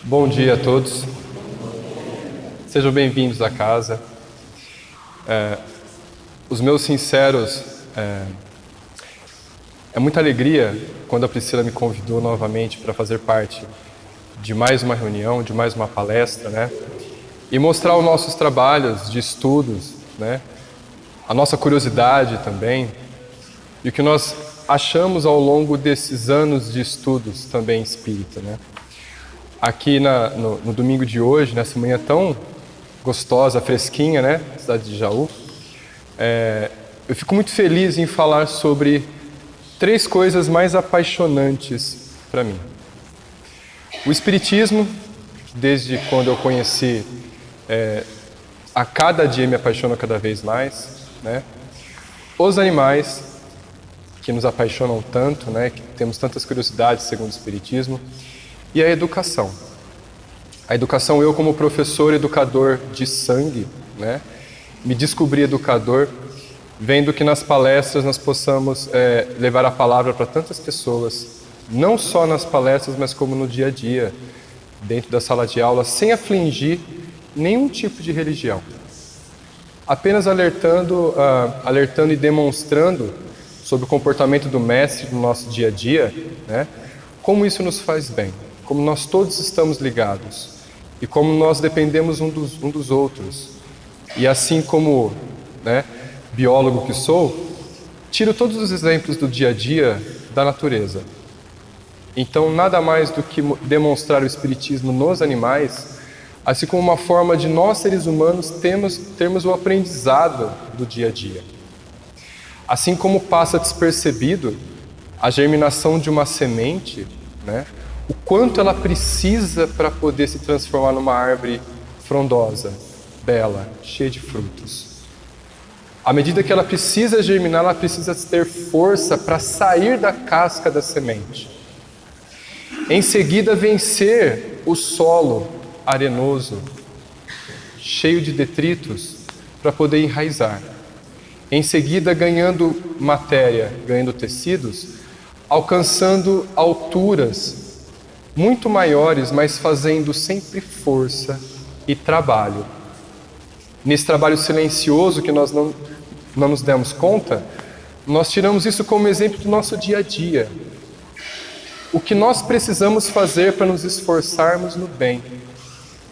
Bom dia a todos. Sejam bem-vindos à casa. Os meus sinceros... É muita alegria quando a Priscila me convidou novamente para fazer parte de mais uma reunião, de mais uma palestra, né? E mostrar os nossos trabalhos de estudos, né? A nossa curiosidade também. E o que nós achamos ao longo desses anos de estudos também espírita, né? Aqui no domingo de hoje, nessa manhã tão gostosa, fresquinha, né? Cidade de Jaú. Eu fico muito feliz em falar sobre 3 coisas mais apaixonantes para mim. O Espiritismo, desde quando eu conheci, a cada dia me apaixona cada vez mais, né? Os animais, que nos apaixonam tanto, né? Que temos tantas curiosidades segundo o Espiritismo. E a educação. A educação, eu como professor educador de sangue, né? Me descobri educador, vendo que nas palestras nós possamos levar a palavra para tantas pessoas, não só nas palestras, mas como no dia a dia, dentro da sala de aula, sem afligir nenhum tipo de religião. Apenas alertando e demonstrando sobre o comportamento do mestre no nosso dia a dia, né? Como isso nos faz bem, como nós todos estamos ligados e como nós dependemos um dos outros. E assim como, né, biólogo que sou, tiro todos os exemplos do dia a dia da natureza. Então, nada mais do que demonstrar o Espiritismo nos animais, assim como uma forma de nós, seres humanos, termos o aprendizado do dia a dia. Assim como passa despercebido a germinação de uma semente, né? O quanto ela precisa para poder se transformar numa árvore frondosa, bela, cheia de frutos. À medida que ela precisa germinar, ela precisa ter força para sair da casca da semente. Em seguida, vencer o solo arenoso, cheio de detritos, para poder enraizar. Em seguida, ganhando matéria, ganhando tecidos, alcançando alturas muito maiores, mas fazendo sempre força e trabalho. Nesse trabalho silencioso que nós não nos demos conta, nós tiramos isso como exemplo do nosso dia a dia. O que nós precisamos fazer para nos esforçarmos no bem,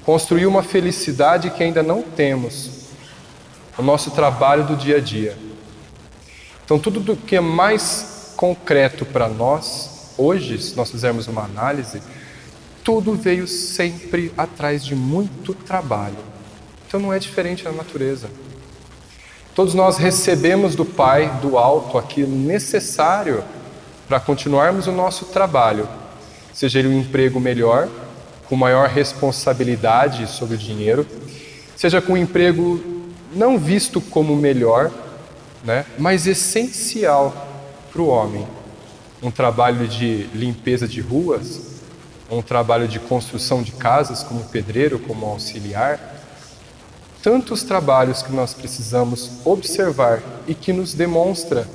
construir uma felicidade que ainda não temos, o nosso trabalho do dia a dia. Então, tudo do que é mais concreto para nós, hoje, se nós fizermos uma análise, tudo veio sempre atrás de muito trabalho. Então não é diferente na natureza. Todos nós recebemos do Pai, do alto, aquilo necessário para continuarmos o nosso trabalho. Seja ele um emprego melhor, com maior responsabilidade sobre o dinheiro, seja com um emprego não visto como melhor, né, mas essencial para o homem. Um trabalho de limpeza de ruas, um trabalho de construção de casas como pedreiro, como auxiliar. Tantos trabalhos que nós precisamos observar e que nos demonstra,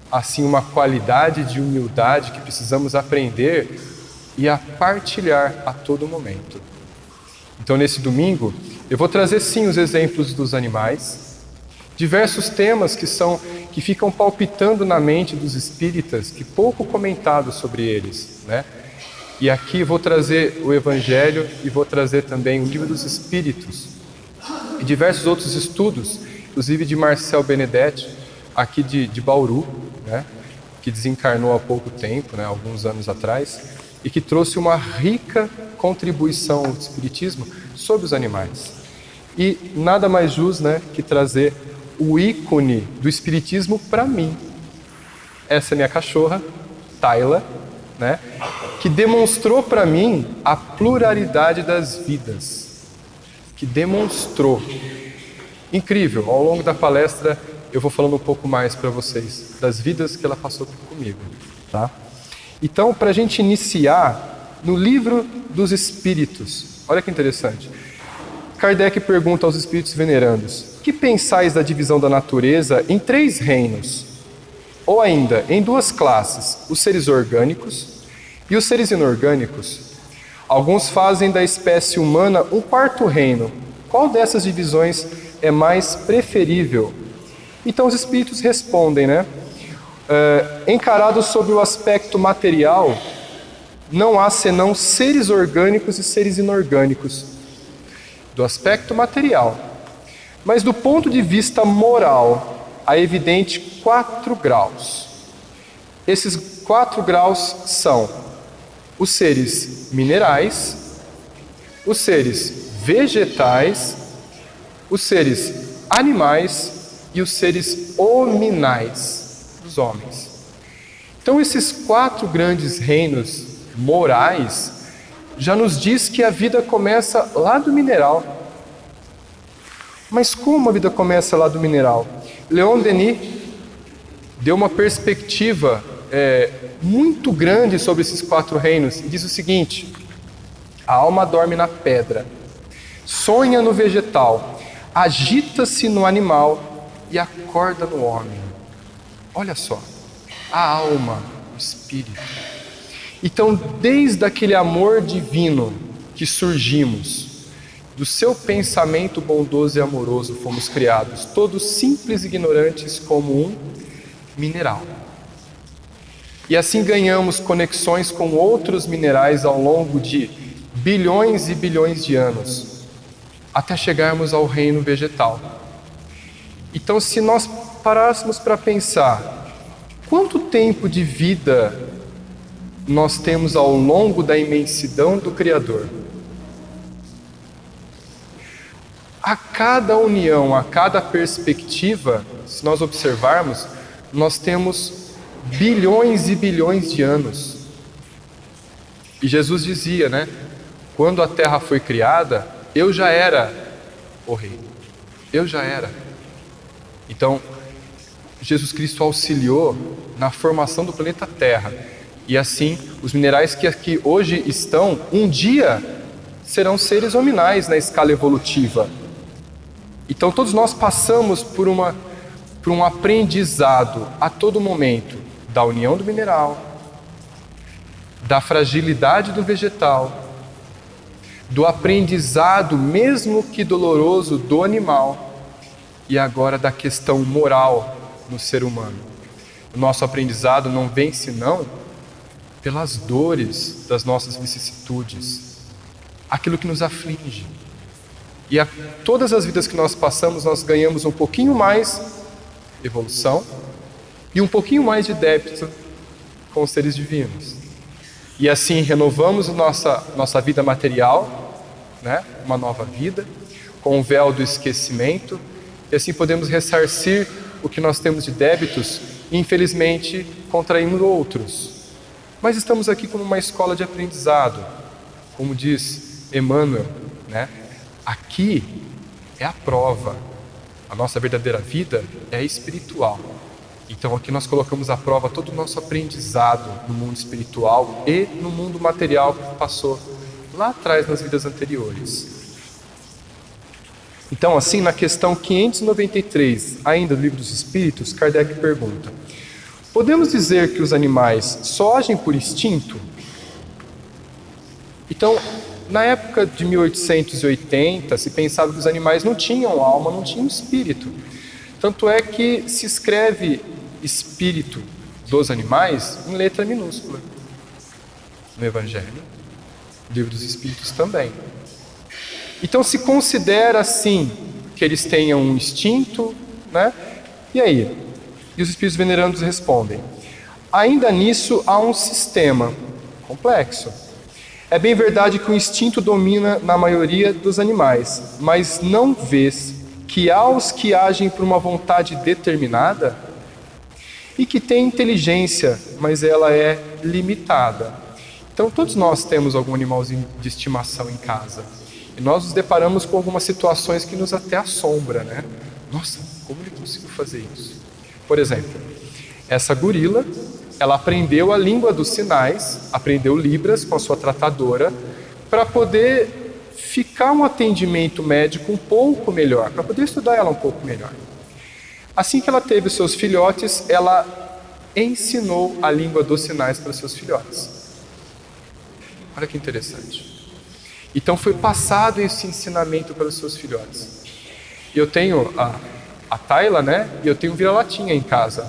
assim, uma qualidade de humildade que precisamos aprender e a partilhar a todo momento. Então, nesse domingo, eu vou trazer, sim, os exemplos dos animais, diversos temas que ficam palpitando na mente dos espíritas, que pouco comentado sobre eles, né? E aqui vou trazer o Evangelho e vou trazer também o Livro dos Espíritos e diversos outros estudos, inclusive de Marcel Benedetti, aqui de Bauru, né? Que desencarnou há pouco tempo, né? Alguns anos atrás, e que trouxe uma rica contribuição ao Espiritismo sobre os animais. E nada mais justo, né, que trazer o ícone do Espiritismo para mim. Essa é minha cachorra, Tayla, né, que demonstrou para mim a pluralidade das vidas. Que demonstrou. Incrível, ao longo da palestra eu vou falando um pouco mais para vocês das vidas que ela passou comigo, tá? Então, para a gente iniciar, no Livro dos Espíritos, olha que interessante. Kardec pergunta aos espíritos venerandos: que pensais da divisão da natureza em 3 reinos? Ou ainda, em 2 classes, os seres orgânicos e os seres inorgânicos? Alguns fazem da espécie humana um quarto reino. Qual dessas divisões é mais preferível? Então os espíritos respondem, né? Encarados sob o aspecto material, não há senão seres orgânicos e seres inorgânicos. Do aspecto material. Mas do ponto de vista moral, há evidente 4 graus. Esses 4 graus são os seres minerais, os seres vegetais, os seres animais e os seres hominais, os homens. Então esses 4 grandes reinos morais já nos diz que a vida começa lá do mineral. Mas como a vida começa lá do mineral? Leon Denis deu uma perspectiva muito grande sobre esses 4 reinos e diz o seguinte: a alma dorme na pedra, sonha no vegetal, agita-se no animal e acorda no homem. Olha só, a alma, o espírito. Então, desde aquele amor divino que surgimos, do seu pensamento bondoso e amoroso fomos criados, todos simples e ignorantes como um mineral. E assim ganhamos conexões com outros minerais ao longo de bilhões e bilhões de anos, até chegarmos ao reino vegetal. Então, se nós parássemos para pensar, quanto tempo de vida nós temos ao longo da imensidão do Criador? A cada união, a cada perspectiva, se nós observarmos, nós temos bilhões e bilhões de anos. E Jesus dizia, né? Quando a Terra foi criada, eu já era o Rei. Eu já era. Então, Jesus Cristo auxiliou na formação do planeta Terra. E assim, os minerais que aqui hoje estão, um dia serão seres hominais na escala evolutiva. Então todos nós passamos por um aprendizado a todo momento da união do mineral, da fragilidade do vegetal, do aprendizado, mesmo que doloroso, do animal e agora da questão moral no ser humano. O nosso aprendizado não vem senão pelas dores das nossas vicissitudes, aquilo que nos aflige. E a todas as vidas que nós passamos, nós ganhamos um pouquinho mais de evolução e um pouquinho mais de débito com os seres divinos. E assim renovamos nossa vida material, né? Uma nova vida, com o véu do esquecimento, e assim podemos ressarcir o que nós temos de débitos e infelizmente contraímos outros. Mas estamos aqui como uma escola de aprendizado, como diz Emmanuel, né? Aqui é a prova. A nossa verdadeira vida é espiritual. Então aqui nós colocamos à prova todo o nosso aprendizado no mundo espiritual e no mundo material que passou lá atrás nas vidas anteriores. Então assim, na questão 593, ainda do Livro dos Espíritos, Kardec pergunta: podemos dizer que os animais só agem por instinto? Então, na época de 1880, se pensava que os animais não tinham alma, não tinham espírito. Tanto é que se escreve espírito dos animais em letra minúscula no Evangelho, no Livro dos Espíritos também. Então se considera assim que eles tenham um instinto, né? E aí? E os Espíritos Venerandos respondem: ainda nisso há um sistema complexo. É bem verdade que o instinto domina na maioria dos animais, mas não vês que há os que agem por uma vontade determinada e que têm inteligência, mas ela é limitada. Então todos nós temos algum animalzinho de estimação em casa e nós nos deparamos com algumas situações que nos até assombra, né? Nossa, como ele conseguiu fazer isso? Por exemplo, essa gorila, ela aprendeu a língua dos sinais, aprendeu Libras com a sua tratadora, para poder ficar um atendimento médico um pouco melhor, para poder estudar ela um pouco melhor. Assim que ela teve os seus filhotes, ela ensinou a língua dos sinais para os seus filhotes. Olha que interessante. Então foi passado esse ensinamento para os seus filhotes. Eu tenho a Tayla, né? E eu tenho um vira-latinha em casa.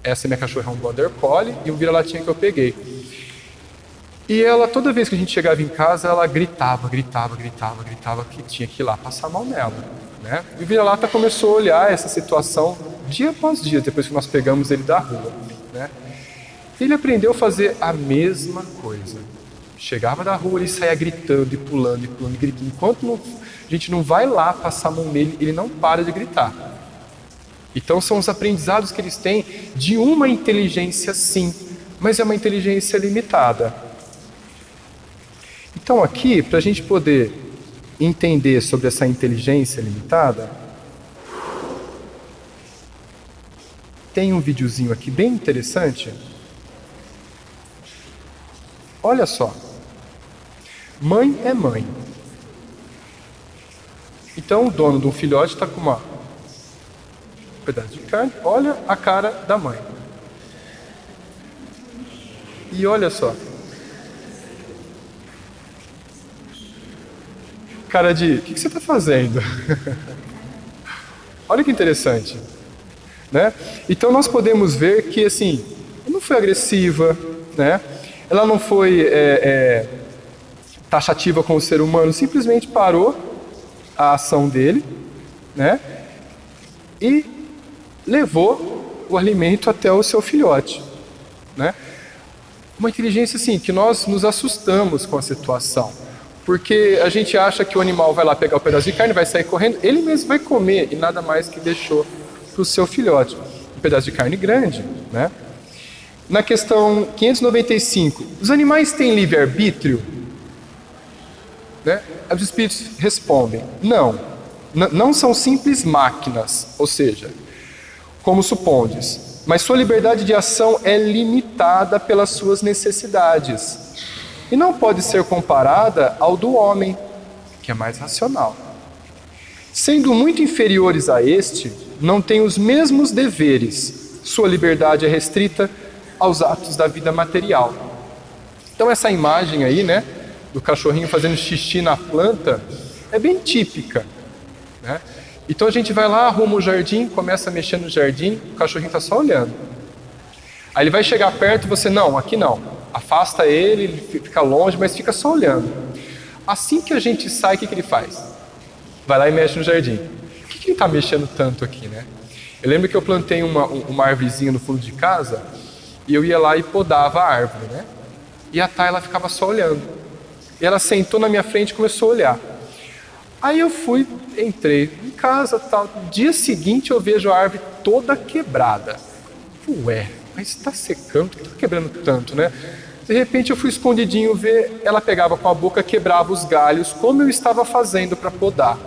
Essa minha cachorra é um Border Collie e um vira-latinha que eu peguei. E ela, toda vez que a gente chegava em casa, ela gritava que tinha que ir lá passar mal nela, né? E o vira-lata começou a olhar essa situação dia após dia, depois que nós pegamos ele da rua, né? Ele aprendeu a fazer a mesma coisa. Chegava da rua, ele saía gritando e pulando, e gritando. Enquanto a gente não vai lá passar a mão nele, ele não para de gritar. Então são os aprendizados que eles têm de uma inteligência, sim, mas é uma inteligência limitada. Então aqui, para a gente poder entender sobre essa inteligência limitada, tem um videozinho aqui bem interessante. Olha só. Mãe é mãe. Então o dono de um filhote está com um pedaço de carne. Olha a cara da mãe. E olha só. Cara de, o que você está fazendo? Olha que interessante, né? Então nós podemos ver que assim, ela não foi agressiva, né? Ela não foi taxativa com o ser humano, simplesmente parou a ação dele, né? E levou o alimento até o seu filhote, né? Uma inteligência assim que nós nos assustamos com a situação. Porque a gente acha que o animal vai lá pegar o pedaço de carne, vai sair correndo, ele mesmo vai comer e nada mais que deixou para o seu filhote. Um pedaço de carne grande, né? Na questão 595, os animais têm livre-arbítrio? Né? Os espíritos respondem, não. Não são simples máquinas, ou seja, como supondes, mas sua liberdade de ação é limitada pelas suas necessidades. E não pode ser comparada ao do homem, que é mais racional. Sendo muito inferiores a este, não têm os mesmos deveres. Sua liberdade é restrita aos atos da vida material. Então essa imagem aí, né, do cachorrinho fazendo xixi na planta, é bem típica, né? Então a gente vai lá, arruma o jardim, começa a mexer no jardim, o cachorrinho está só olhando. Aí ele vai chegar perto e você, não, aqui não. Afasta ele, ele fica longe, mas fica só olhando. Assim que a gente sai, o que ele faz? Vai lá e mexe no jardim. Por que ele está mexendo tanto aqui, né? Eu lembro que eu plantei uma árvorezinha no fundo de casa e eu ia lá e podava a árvore, né? E a Tayla ficava só olhando. E ela sentou na minha frente e começou a olhar. Aí eu entrei em casa, tal. No dia seguinte eu vejo a árvore toda quebrada. Ué, mas está secando, por que está quebrando tanto, né? De repente eu fui escondidinho ver, ela pegava com a boca, quebrava os galhos, como eu estava fazendo para podar.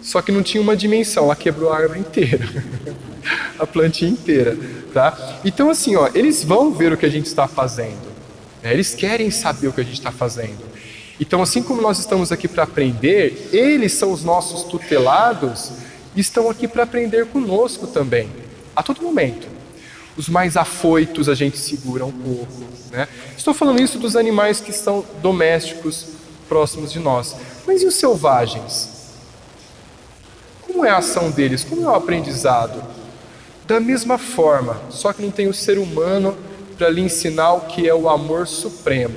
Só que não tinha uma dimensão, ela quebrou a árvore inteira, a plantinha inteira, tá? Então assim, ó, eles vão ver o que a gente está fazendo, né? Eles querem saber o que a gente está fazendo. Então assim como nós estamos aqui para aprender, eles são os nossos tutelados e estão aqui para aprender conosco também, a todo momento. Os mais afoitos a gente segura um pouco, né? Estou falando isso dos animais que são domésticos, próximos de nós. Mas e os selvagens? Como é a ação deles? Como é o aprendizado? Da mesma forma, só que não tem o ser humano para lhe ensinar o que é o amor supremo.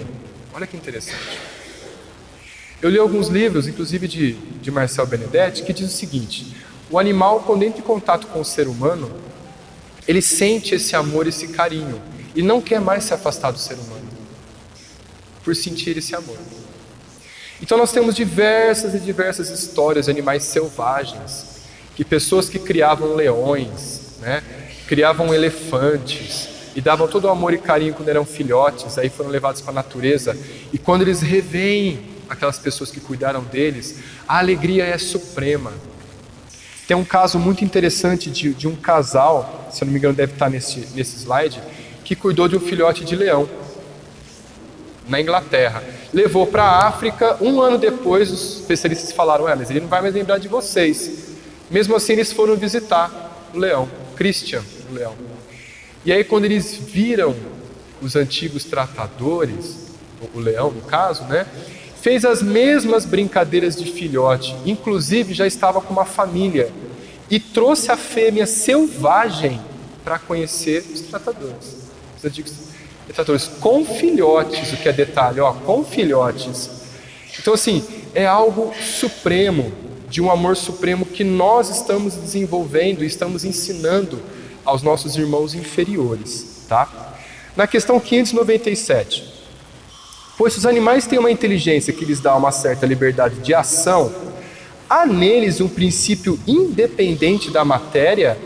Olha que interessante. Eu li alguns livros, inclusive de Marcel Benedetti, que diz o seguinte: o animal, quando entra em contato com o ser humano, ele sente esse amor, esse carinho, e não quer mais se afastar do ser humano, por sentir esse amor. Então nós temos diversas e diversas histórias de animais selvagens, que pessoas que criavam leões, né, criavam elefantes, e davam todo o amor e carinho quando eram filhotes, aí foram levados para a natureza, e quando eles reveem aquelas pessoas que cuidaram deles, a alegria é suprema. Tem um caso muito interessante de um casal, se eu não me engano deve estar nesse slide, que cuidou de um filhote de leão, na Inglaterra. Levou para a África, um ano depois os especialistas falaram, mas ele não vai mais lembrar de vocês. Mesmo assim eles foram visitar o leão, Christian, o leão. E aí quando eles viram os antigos tratadores, o leão no caso, né? Fez as mesmas brincadeiras de filhote, inclusive já estava com uma família, e trouxe a fêmea selvagem para conhecer os tratadores. Os antigos tratadores, com filhotes, o que é detalhe, ó, com filhotes. Então assim, é algo supremo, de um amor supremo que nós estamos desenvolvendo e estamos ensinando aos nossos irmãos inferiores, tá? Na questão 597, pois os animais têm uma inteligência que lhes dá uma certa liberdade de ação, há neles um princípio independente da matéria?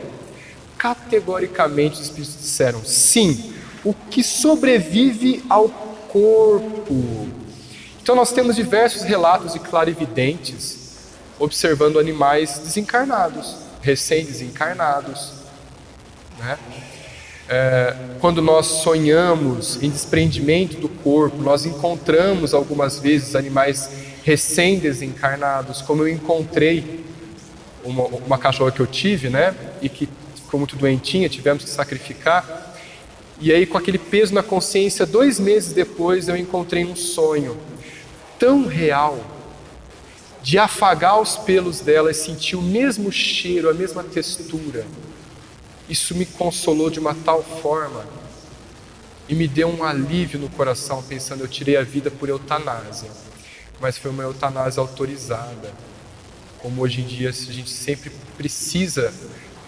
Categoricamente os espíritos disseram sim, o que sobrevive ao corpo. Então nós temos diversos relatos de clarividentes observando animais desencarnados, recém-desencarnados, né? Quando nós sonhamos em desprendimento do corpo, nós encontramos algumas vezes animais recém-desencarnados, como eu encontrei uma cachorra que eu tive, né? E que ficou muito doentinha, tivemos que sacrificar. E aí, com aquele peso na consciência, 2 meses depois, eu encontrei um sonho tão real, de afagar os pelos dela e sentir o mesmo cheiro, a mesma textura. Isso me consolou de uma tal forma e me deu um alívio no coração, pensando, eu tirei a vida por eutanásia, mas foi uma eutanásia autorizada. Como hoje em dia a gente sempre precisa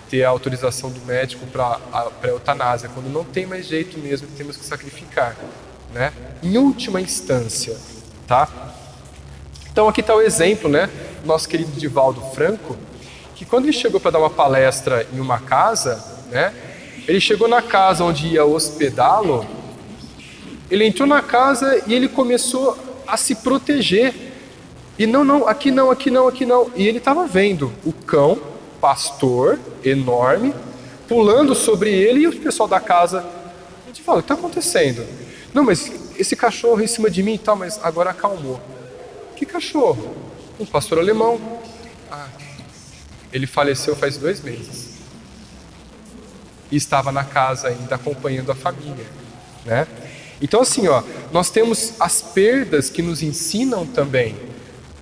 ter a autorização do médico para eutanásia, quando não tem mais jeito mesmo, temos que sacrificar, né? Em última instância, tá? Então aqui está o exemplo, né? Nosso querido Divaldo Franco, que quando ele chegou para dar uma palestra em uma casa, né? Ele chegou na casa onde ia hospedá-lo, ele entrou na casa e ele começou a se proteger. E não, aqui não. E ele estava vendo o cão, pastor, enorme, pulando sobre ele, e o pessoal da casa, a gente fala, o que está acontecendo? Não, mas esse cachorro em cima de mim e tal, mas agora acalmou. Que cachorro? Um pastor alemão. Ele faleceu faz 2 meses. E estava na casa ainda acompanhando a família, né? Então assim, ó, nós temos as perdas que nos ensinam também.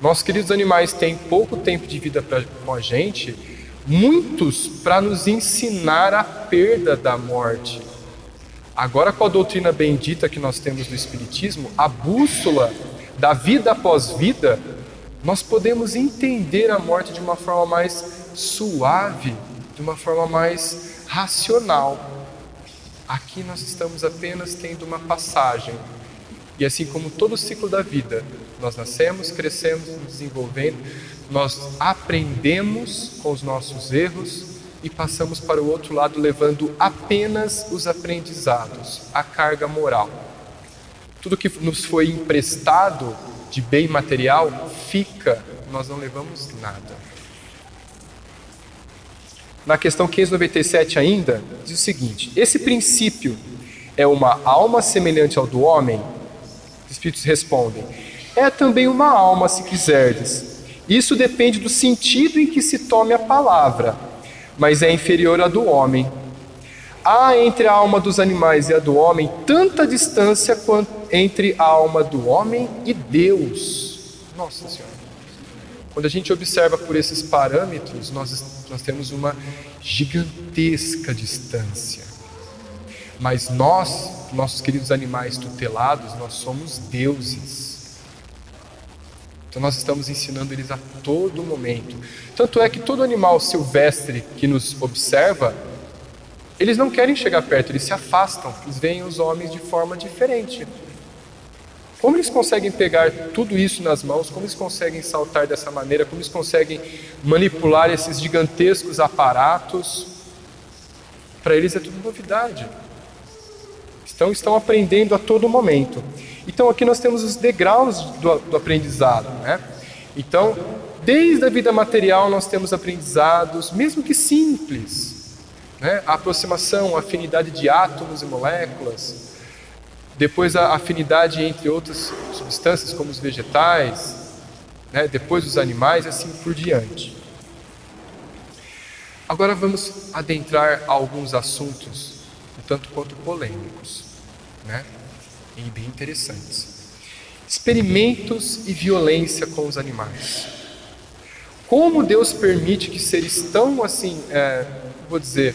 Nossos queridos animais têm pouco tempo de vida com a gente, muitos para nos ensinar a perda da morte. Agora, com a doutrina bendita que nós temos do Espiritismo, a bússola da vida após vida, nós podemos entender a morte de uma forma mais suave, de uma forma mais racional. Aqui nós estamos apenas tendo uma passagem. E assim como todo o ciclo da vida, nós nascemos, crescemos, nos desenvolvendo, nós aprendemos com os nossos erros e passamos para o outro lado levando apenas os aprendizados, a carga moral. Tudo que nos foi emprestado de bem material fica, nós não levamos nada. Na questão 597 ainda, diz o seguinte: esse princípio é uma alma semelhante ao do homem? Os espíritos respondem: é também uma alma, se quiserdes. Isso depende do sentido em que se tome a palavra, mas é inferior à do homem. Há entre a alma dos animais e a do homem tanta distância quanto entre a alma do homem e Deus. Nossa Senhora! Quando a gente observa por esses parâmetros, nós temos uma gigantesca distância. Mas nós, nossos queridos animais tutelados, nós somos deuses. Então nós estamos ensinando eles a todo momento. Tanto é que todo animal silvestre que nos observa, eles não querem chegar perto, eles se afastam, eles veem os homens de forma diferente. Como eles conseguem pegar tudo isso nas mãos? Como eles conseguem saltar dessa maneira? Como eles conseguem manipular esses gigantescos aparatos? Para eles é tudo novidade. Estão aprendendo a todo momento. Então aqui nós temos os degraus do aprendizado, né? Então, desde a vida material nós temos aprendizados, mesmo que simples, né? A aproximação, a afinidade de átomos e moléculas. Depois a afinidade entre outras substâncias, como os vegetais, né? Depois os animais e assim por diante. Agora vamos adentrar a alguns assuntos, um tanto quanto polêmicos, né? E bem interessantes. experimentos e violência com os animais. Como Deus permite que seres tão assim, vou dizer,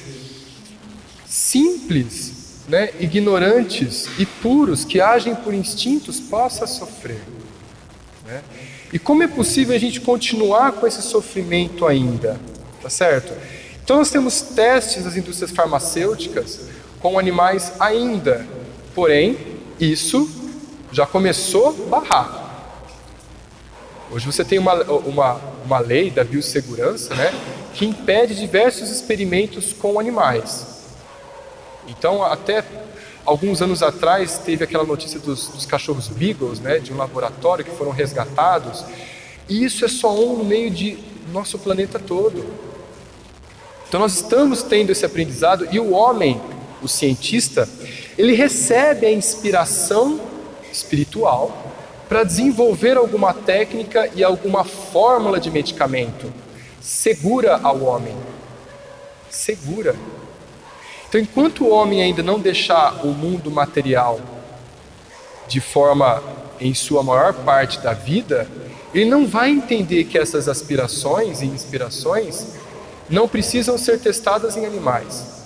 simples, né, ignorantes e puros, que agem por instintos, possam sofrer, né? E como é possível a gente continuar com esse sofrimento ainda, tá certo? Então nós temos testes das indústrias farmacêuticas com animais ainda, porém, isso já começou a barrar. Hoje você tem uma lei da biossegurança, né, que impede diversos experimentos com animais. Então, até alguns anos atrás, teve aquela notícia dos cachorros Beagles, né, de um laboratório que foram resgatados. E isso é só um no meio de nosso planeta todo. Então, nós estamos tendo esse aprendizado e o homem, o cientista, ele recebe a inspiração espiritual para desenvolver alguma técnica e alguma fórmula de medicamento segura ao homem. Segura. Então, enquanto o homem ainda não deixar o mundo material de forma, em sua maior parte da vida, ele não vai entender que essas aspirações e inspirações não precisam ser testadas em animais.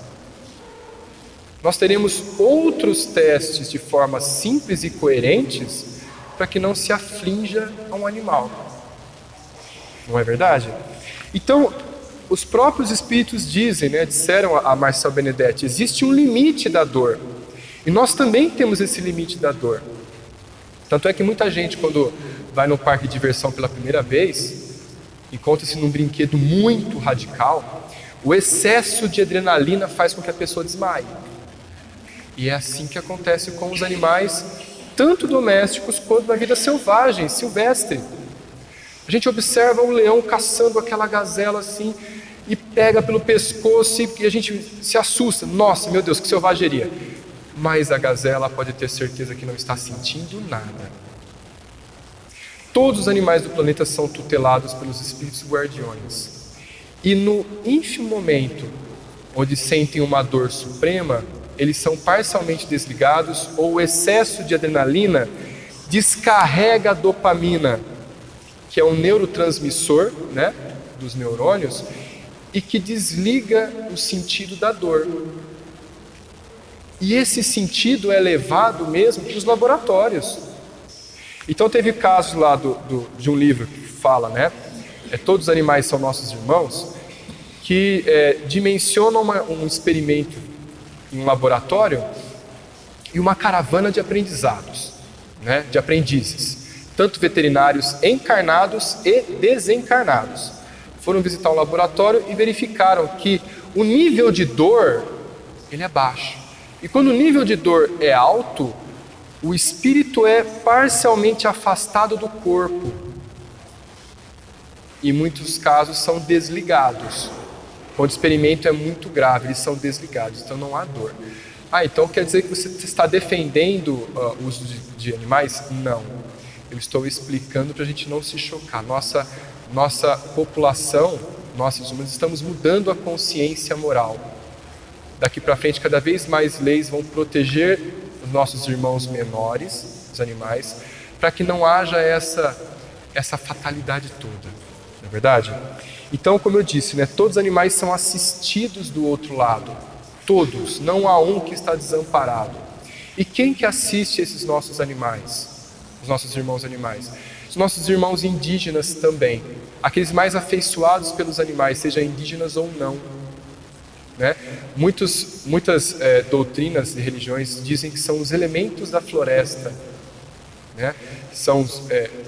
Nós teremos outros testes de forma simples e coerentes para que não se aflinja a um animal. Não é verdade? Então, os próprios espíritos dizem, né, disseram a Marcel Benedetti, existe um limite da dor. E nós também temos esse limite da dor. Tanto é que muita gente, quando vai no parque de diversão pela primeira vez, encontra-se num brinquedo muito radical, o excesso de adrenalina faz com que a pessoa desmaie. E é assim que acontece com os animais, tanto domésticos quanto na vida selvagem, silvestre. A gente observa um leão caçando aquela gazela assim, e pega pelo pescoço e a gente se assusta. Nossa, meu Deus, que selvageria. Mas a gazela pode ter certeza que não está sentindo nada. Todos os animais do planeta são tutelados pelos espíritos guardiões. E no ínfimo momento onde sentem uma dor suprema, eles são parcialmente desligados ou o excesso de adrenalina descarrega a dopamina, que é um neurotransmissor, né, dos neurônios, e que desliga o sentido da dor. E esse sentido é levado mesmo para os laboratórios. Então teve casos lá de um livro que fala, né, Todos os Animais São Nossos Irmãos, que dimensiona um experimento em um laboratório e uma caravana de aprendizados, né, de aprendizes, tanto veterinários encarnados e desencarnados. Foram visitar um laboratório e verificaram que o nível de dor, ele é baixo. E quando o nível de dor é alto, o espírito é parcialmente afastado do corpo. E em muitos casos são desligados. Quando o experimento é muito grave, eles são desligados, então não há dor. Então quer dizer que você está defendendo o uso de animais? Não. Eu estou explicando para a gente não se chocar. Nossa população, nós humanos, estamos mudando a consciência moral. Daqui para frente, cada vez mais leis vão proteger os nossos irmãos menores, os animais, para que não haja essa fatalidade toda. Não é verdade? Então, como eu disse, né, todos os animais são assistidos do outro lado. Todos. Não há um que está desamparado. E quem que assiste esses nossos animais? Os nossos irmãos animais? Os nossos irmãos indígenas também. Aqueles mais afeiçoados pelos animais, sejam indígenas ou não. Né? Muitas doutrinas e religiões dizem que são os elementos da floresta. Né?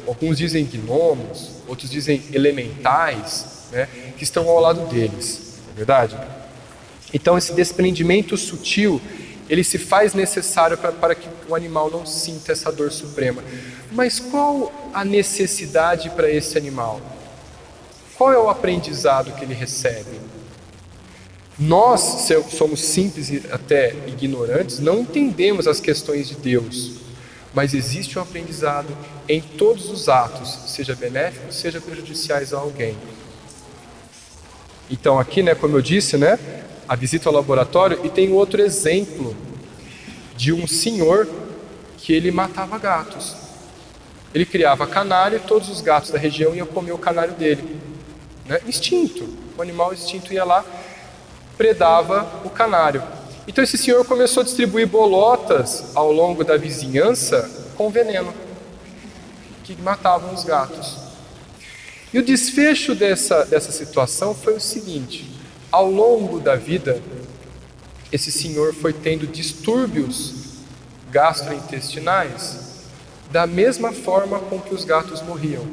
Alguns dizem gnomos, outros dizem elementais, né, que estão ao lado deles, não é verdade? Então esse desprendimento sutil, ele se faz necessário para que o animal não sinta essa dor suprema. Mas qual a necessidade para esse animal? Qual é o aprendizado que ele recebe? Nós somos simples e até ignorantes, não entendemos as questões de Deus, mas existe um aprendizado em todos os atos, seja benéficos, seja prejudiciais a alguém. Então aqui, né, como eu disse, né, a visita ao laboratório, e tem outro exemplo de um senhor que ele matava gatos. Ele criava canário e todos os gatos da região iam comer o canário dele. Né? Instinto. O animal instinto ia lá, predava o canário. Então esse senhor começou a distribuir bolotas ao longo da vizinhança com veneno, que matavam os gatos. E o desfecho dessa situação foi o seguinte: ao longo da vida, esse senhor foi tendo distúrbios gastrointestinais da mesma forma com que os gatos morriam.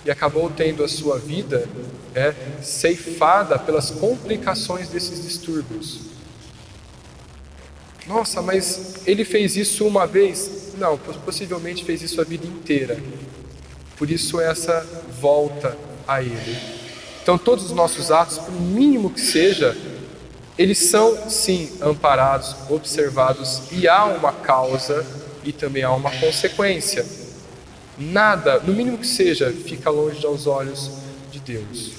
E acabou tendo a sua vida ceifada pelas complicações desses distúrbios. Nossa, mas ele fez isso uma vez? Não, possivelmente fez isso a vida inteira. Por isso essa volta a ele. Então todos os nossos atos, por mínimo que seja, eles são sim amparados, observados, e há uma causa e também há uma consequência. Nada, no mínimo que seja, fica longe aos olhos de Deus.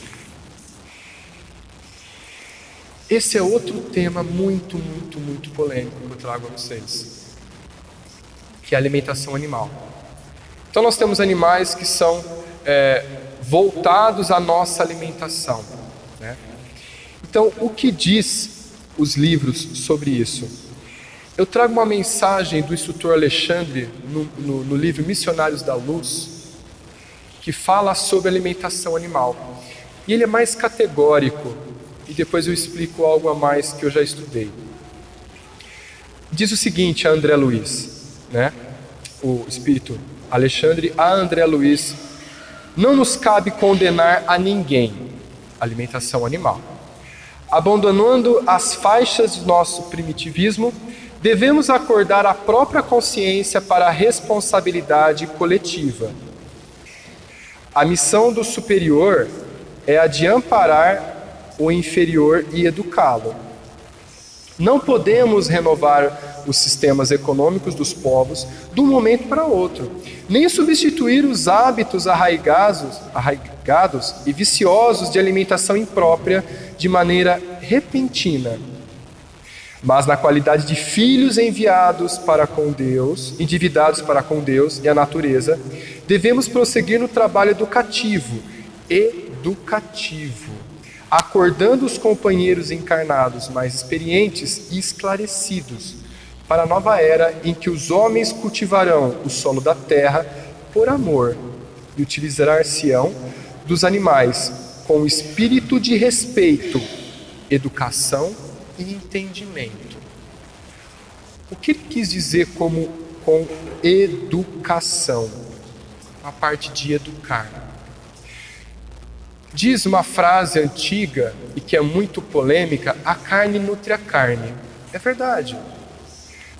Esse é outro tema muito polêmico que eu trago a vocês, que é a alimentação animal. Então nós temos animais que são voltados à nossa alimentação, né? Então, o que diz os livros sobre isso? Eu trago uma mensagem do instrutor Alexandre no livro Missionários da Luz, que fala sobre alimentação animal. E ele é mais categórico, e depois eu explico algo a mais que eu já estudei. Diz o seguinte a André Luiz, né? O espírito Alexandre a André Luiz: não nos cabe condenar a ninguém, alimentação animal. Abandonando as faixas do nosso primitivismo, devemos acordar a própria consciência para a responsabilidade coletiva. A missão do superior é a de amparar o inferior e educá-lo. Não podemos renovar os sistemas econômicos dos povos de um momento para outro, nem substituir os hábitos arraigados e viciosos de alimentação imprópria de maneira repentina. Mas na qualidade de filhos enviados para com Deus, endividados para com Deus e a natureza, devemos prosseguir no trabalho educativo, acordando os companheiros encarnados mais experientes e esclarecidos para a nova era em que os homens cultivarão o solo da terra por amor e utilizar-se-ão dos animais com espírito de respeito, educação e entendimento. O que ele quis dizer com educação? A parte de educar. Diz uma frase antiga e que é muito polêmica: a carne nutre a carne. É verdade.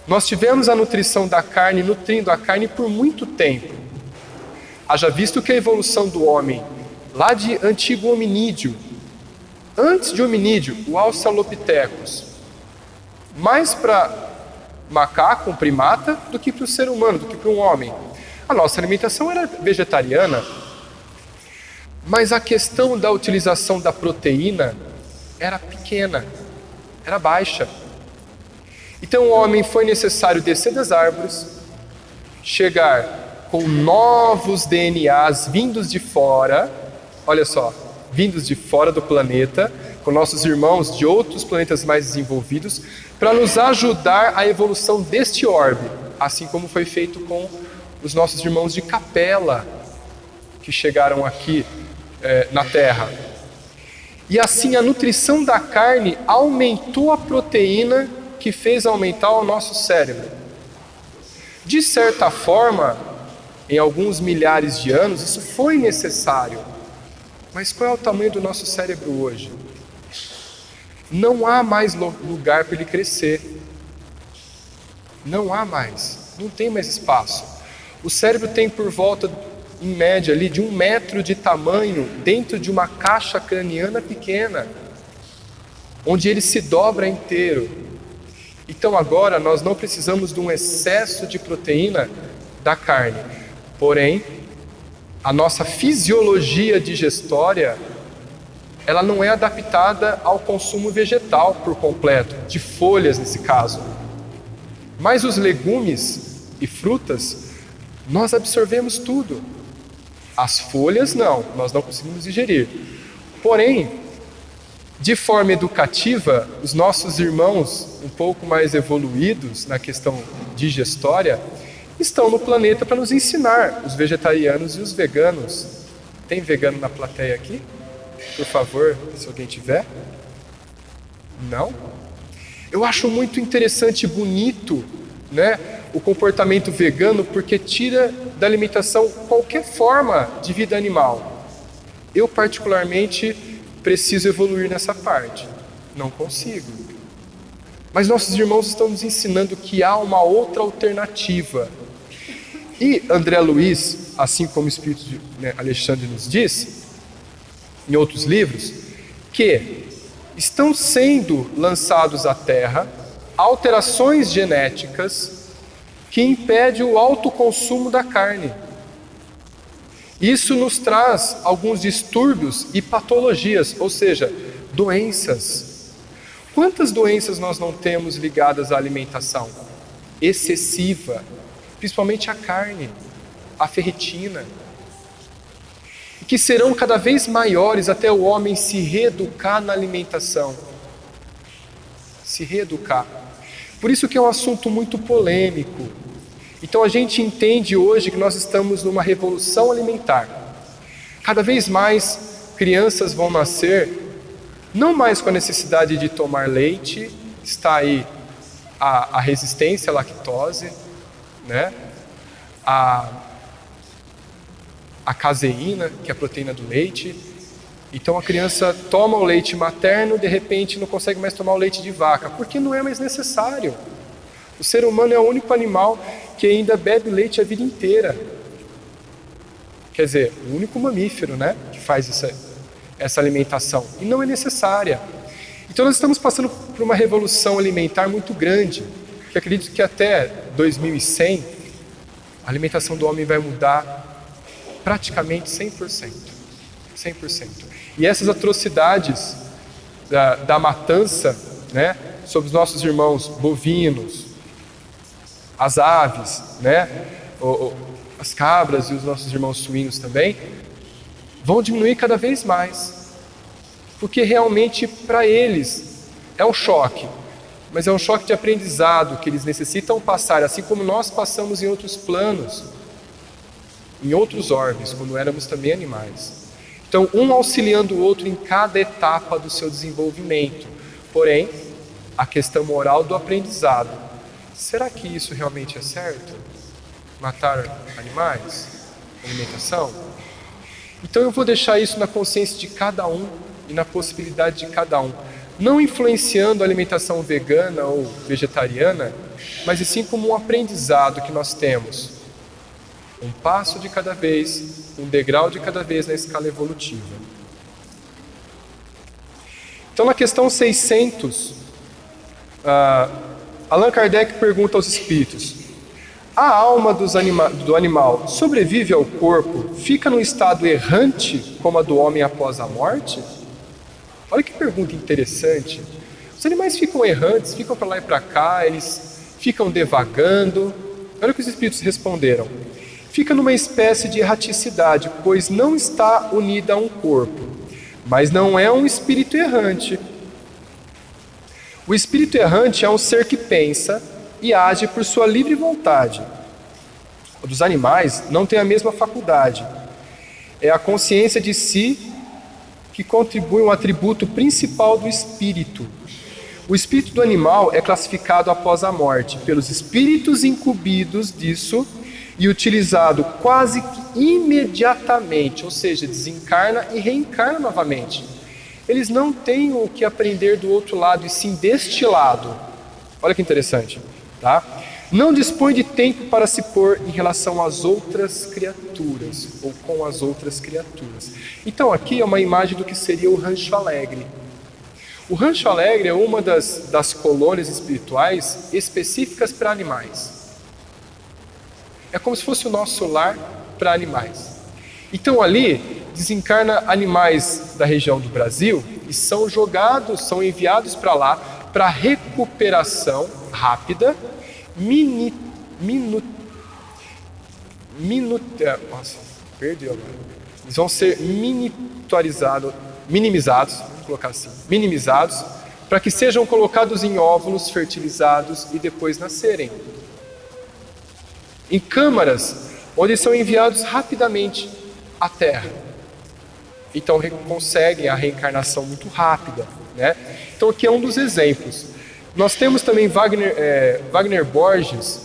Nós tivemos a nutrição da carne, nutrindo a carne por muito tempo. Haja visto que a evolução do homem, lá de antigo hominídeo, antes de hominídeo, o Australopithecus, mais para macaco, um primata, do que para o ser humano, do que para um homem. A nossa alimentação era vegetariana, mas a questão da utilização da proteína era pequena, era baixa. Então o homem foi necessário descer das árvores, chegar com novos DNAs vindos de fora, olha só, vindos de fora do planeta, com nossos irmãos de outros planetas mais desenvolvidos, para nos ajudar a evolução deste orbe, assim como foi feito com os nossos irmãos de Capela, que chegaram aqui na Terra. E assim a nutrição da carne aumentou a proteína que fez aumentar o nosso cérebro. De certa forma, em alguns milhares de anos, isso foi necessário. Mas qual é o tamanho do nosso cérebro hoje? Não há mais lugar para ele crescer. Não há mais. Não tem mais espaço. O cérebro tem por volta, em média, ali, de 1 metro de tamanho dentro de uma caixa craniana pequena, onde ele se dobra inteiro. Então agora nós não precisamos de um excesso de proteína da carne. Porém, a nossa fisiologia digestória, ela não é adaptada ao consumo vegetal por completo, de folhas nesse caso. Mas os legumes e frutas Nós absorvemos tudo. As folhas não, nós não conseguimos digerir. Porém, de forma educativa, os nossos irmãos um pouco mais evoluídos na questão digestória estão no planeta para nos ensinar, os vegetarianos e os veganos. Tem vegano na plateia aqui? Por favor, se alguém tiver. Não? Eu acho muito interessante e bonito, né, o comportamento vegano, porque tira da alimentação qualquer forma de vida animal. Eu, particularmente, preciso evoluir nessa parte. Não consigo. Mas nossos irmãos estão nos ensinando que há uma outra alternativa. E André Luiz, assim como o Espírito de Alexandre nos diz, em outros livros, que estão sendo lançados à Terra alterações genéticas que impedem o alto consumo da carne. Isso nos traz alguns distúrbios e patologias, ou seja, doenças. Quantas doenças nós não temos ligadas à alimentação excessiva, principalmente a carne, a ferritina, que serão cada vez maiores até o homem se reeducar na alimentação. Se reeducar. Por isso que é um assunto muito polêmico. Então a gente entende hoje que nós estamos numa revolução alimentar. Cada vez mais crianças vão nascer, não mais com a necessidade de tomar leite, está aí a resistência à lactose, né? A caseína, que é a proteína do leite. Então a criança toma o leite materno, de repente não consegue mais tomar o leite de vaca, porque não é mais necessário. O ser humano é o único animal que ainda bebe leite a vida inteira. Quer dizer, o único mamífero, né, que faz essa alimentação. E não é necessária. Então nós estamos passando por uma revolução alimentar muito grande, que acredito que até 2100 a alimentação do homem vai mudar praticamente 100%. 100%. E essas atrocidades da matança, né, sobre os nossos irmãos bovinos, as aves, né, as cabras e os nossos irmãos suínos também, vão diminuir cada vez mais. Porque realmente para eles é um choque, mas é um choque de aprendizado que eles necessitam passar, assim como nós passamos em outros planos, em outros orbes, quando éramos também animais. Então, um auxiliando o outro em cada etapa do seu desenvolvimento. Porém, a questão moral do aprendizado. Será que isso realmente é certo? Matar animais? Alimentação? Então eu vou deixar isso na consciência de cada um e na possibilidade de cada um. Não influenciando a alimentação vegana ou vegetariana, mas sim como um aprendizado que nós temos. Um passo de cada vez, um degrau de cada vez na escala evolutiva. Então, na questão 600, Allan Kardec pergunta aos espíritos: a alma do animal sobrevive ao corpo, fica num estado errante como a do homem após a morte? Olha que pergunta interessante. Os animais ficam errantes, ficam para lá e para cá, eles ficam devagando. Olha o que os espíritos responderam: fica numa espécie de erraticidade, pois não está unida a um corpo, mas não é um espírito errante. O espírito errante é um ser que pensa e age por sua livre vontade. O dos animais não tem a mesma faculdade. É a consciência de si que contribui um atributo principal do espírito. O espírito do animal é classificado após a morte pelos espíritos incumbidos disso e utilizado quase que imediatamente, ou seja, desencarna e reencarna novamente. Eles não têm o que aprender do outro lado, e sim deste lado. Olha que interessante, tá? Não dispõe de tempo para se pôr em relação às outras criaturas, ou com as outras criaturas. Então aqui é uma imagem do que seria o Rancho Alegre. O Rancho Alegre é uma das colônias espirituais específicas para animais. É como se fosse o nosso lar para animais. Então ali desencarna animais da região do Brasil e são enviados para lá para recuperação rápida, Nossa, perdeu agora. Eles vão ser minimizados, vamos colocar assim, minimizados, para que sejam colocados em óvulos fertilizados e depois nascerem. Em câmaras, onde são enviados rapidamente à Terra. Então conseguem a reencarnação muito rápida, né? Então aqui é um dos exemplos. Nós temos também Wagner Borges,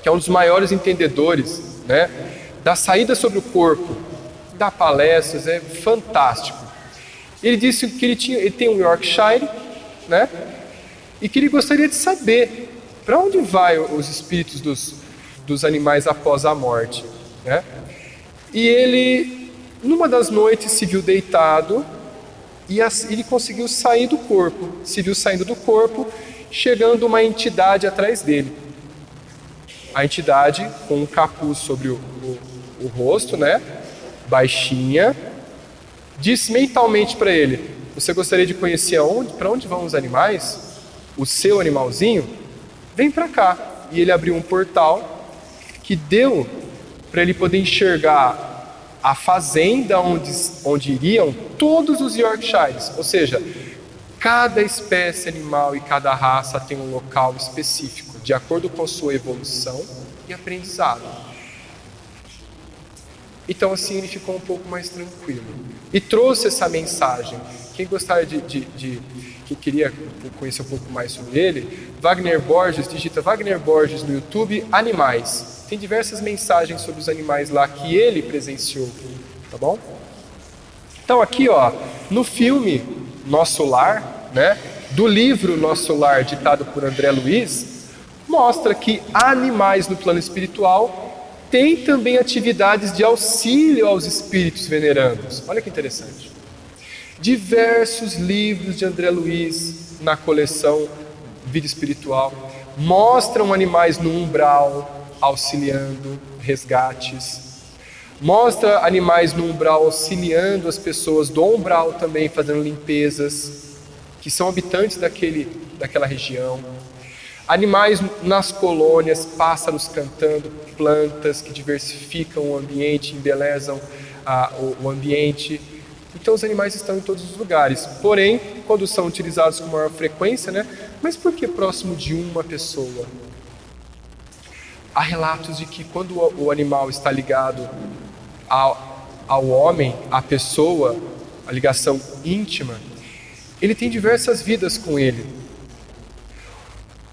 que é um dos maiores entendedores, né, da saída sobre o corpo, dá palestras, é fantástico. Ele disse que ele tem um Yorkshire, né, e que ele gostaria de saber para onde vai os espíritos dos animais após a morte, né? E ele, numa das noites, se viu deitado e ele conseguiu sair do corpo, se viu saindo do corpo, chegando uma entidade atrás dele. A entidade com um capuz sobre o rosto, né, baixinha, disse mentalmente para ele: você gostaria de conhecer para onde vão os animais? O seu animalzinho? Vem para cá. E ele abriu um portal que deu para ele poder enxergar a fazenda onde iriam todos os Yorkshires. Ou seja, cada espécie animal e cada raça tem um local específico, de acordo com a sua evolução e aprendizado. Então assim ele ficou um pouco mais tranquilo. E trouxe essa mensagem. Quem gostaria que queria conhecer um pouco mais sobre ele, Wagner Borges, digita Wagner Borges no YouTube, animais. Tem diversas mensagens sobre os animais lá que ele presenciou, tá bom? Então aqui, ó, no filme Nosso Lar, né, do livro Nosso Lar, ditado por André Luiz, mostra que animais no plano espiritual têm também atividades de auxílio aos espíritos venerandos. Olha que interessante. Diversos livros de André Luiz na coleção Vida Espiritual mostram animais no umbral auxiliando resgates. Mostra animais no umbral auxiliando as pessoas do umbral também fazendo limpezas, que são habitantes daquela região. Animais nas colônias, pássaros cantando, plantas que diversificam o ambiente, embelezam o ambiente. Então os animais estão em todos os lugares, porém, quando são utilizados com maior frequência, né? Mas por que próximo de uma pessoa? Há relatos de que quando o animal está ligado ao homem, à pessoa, a ligação íntima, ele tem diversas vidas com ele.